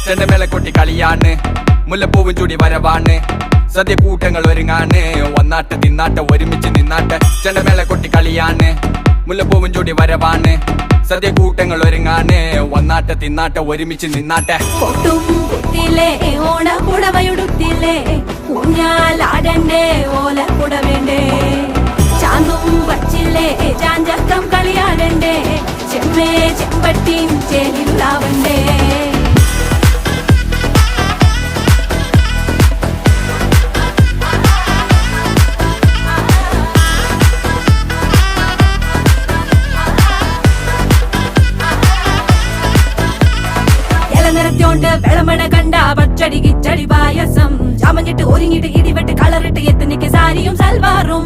ചെണ്ടമേള കൊട്ടി കളിയാണ്, മുല്ലപ്പൂവും ചൂടി വരവാണ്, സദ്യ കൂട്ടങ്ങൾ ഒരുങ്ങാണ്, ഒന്നാട്ട് തിന്നാട്ട് ഒരുമിച്ച് നിന്നാട്ട്. ചെണ്ടമേള കൊട്ടി കളിയാണ്, മുല്ലപ്പൂവും ചൂടി വരവാണ്, സദ്യ കൂട്ടങ്ങൾ ഒരുങ്ങാണ്, ഒന്നാട്ട് തിന്നാട്ട് ഒരുമിച്ച് നിന്നാട്ടെ. ഓണക്കുടവയുടുത്തില്ലേ ഊഞ്ഞാലാടണ്ടേ ഓലക്കുട വേണ്ടേ, ചാന്തും വച്ചില്ലേ ചാഞ്ചക്കം കളിയാടണ്ടേ, ചെമ്മേ ചെമ്പട്ടിൻ ചേലിലാവണ്ടേ. നിറത്തോണ്ട് വെളമണ കണ്ട പച്ചടി കിച്ചടി പായസം, ചാമഞ്ഞിട്ട് ഒരുങ്ങിട്ട് ഇടിവെട്ട് കളറിട്ട് എത്തനിക്ക് സാരിയും സൽവാറും